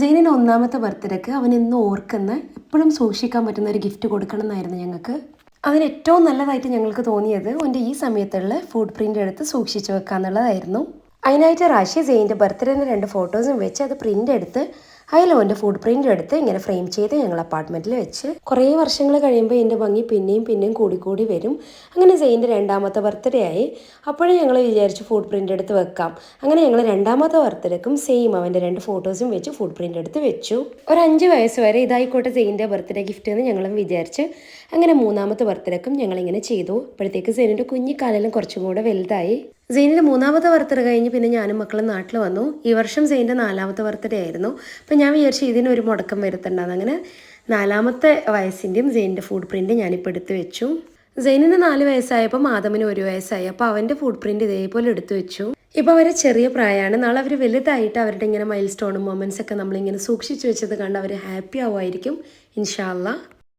സെയിനിൻ്റെ ഒന്നാമത്തെ ബർത്ത്ഡേക്ക് അവൻ ഇന്ന് ഓർക്കുന്ന എപ്പോഴും സൂക്ഷിക്കാൻ പറ്റുന്ന ഒരു ഗിഫ്റ്റ് കൊടുക്കണം എന്നായിരുന്നു ഞങ്ങൾക്ക്. അതിന് ഏറ്റവും നല്ലതായിട്ട് ഞങ്ങൾക്ക് തോന്നിയത് അവൻ്റെ ഈ സമയത്തുള്ള ഫുഡ് പ്രിൻ്റ് എടുത്ത് സൂക്ഷിച്ച് വെക്കാന്നുള്ളതായിരുന്നു. അതിനായിട്ട് റാഷി സെയിൻ്റെ ബർത്ത്ഡേൻ്റെ 2 ഫോട്ടോസും വെച്ച് അത് പ്രിൻ്റ് എടുത്ത് അതിലോൻ്റെ ഫുഡ് പ്രിൻ്റ് എടുത്ത് ഇങ്ങനെ ഫ്രെയിം ചെയ്ത് ഞങ്ങൾ അപ്പാർട്ട്മെൻറ്റിൽ വെച്ച് കുറേ വർഷങ്ങൾ കഴിയുമ്പോൾ എൻ്റെ ഭംഗി പിന്നെയും കൂടി വരും. അങ്ങനെ സെയിൻ്റെ 2ാമത്തെ ബർത്ത്ഡേ ആയി. അപ്പോഴും ഞങ്ങൾ വിചാരിച്ചു ഫുഡ് പ്രിൻ്റ് എടുത്ത് വെക്കാം. അങ്ങനെ ഞങ്ങൾ 2ാമത്തെ ബർത്ത്ഡേക്കും സെയിം അവൻ്റെ 2 ഫോട്ടോസും വെച്ച് ഫുഡ് പ്രിൻ്റ് എടുത്ത് വെച്ചു. ഒരു 5 വയസ്സ് വരെ ഇതായിക്കോട്ടെ സെയിൻ്റെ ബർത്ത്ഡേ ഗിഫ്റ്റ് എന്ന് ഞങ്ങളും വിചാരിച്ച് അങ്ങനെ 3ാമത്തെ ബർത്ത്ഡേക്കും ഞങ്ങളിങ്ങനെ ചെയ്തു. അപ്പോഴത്തേക്ക് സെയിനിൻ്റെ കുഞ്ഞിക്കാലെല്ലാം കുറച്ചും കൂടെ വലുതായി. സെയിനിൻ്റെ 3ാമത്തെ ബർത്ത്ഡേ കഴിഞ്ഞ് പിന്നെ ഞാനും മക്കളും നാട്ടിൽ വന്നു. ഈ വർഷം സെയിൻ്റെ 4ാമത്തെ ബർത്ത്ഡേ ആയിരുന്നു. അപ്പം ഞാൻ വിചാരിച്ചു ഇതിനൊരു മുടക്കം വരുത്തുണ്ടാകും. അങ്ങനെ 4ാമത്തെ വയസ്സിൻ്റെയും സെയിൻ്റെ ഫുഡ് പ്രിൻ്റ് ഞാനിപ്പോൾ എടുത്ത് വെച്ചു. സെയിനിന് 4 വയസ്സായപ്പോൾ ആദമിന് 1 വയസ്സായി. അപ്പോൾ അവൻ്റെ ഫുഡ് പ്രിൻ്റ് ഇതേപോലെ എടുത്തു വെച്ചു. ഇപ്പോൾ അവരെ ചെറിയ പ്രായമാണ്. നാളെ അവർ വലുതായിട്ട് അവരുടെ ഇങ്ങനെ മൈൽ സ്റ്റോണും മൊമെൻറ്റ്സ് ഒക്കെ നമ്മളിങ്ങനെ സൂക്ഷിച്ച് വെച്ചത് കണ്ട് അവർ ഹാപ്പി ആവുമായിരിക്കും ഇൻഷാ അല്ലാഹ്.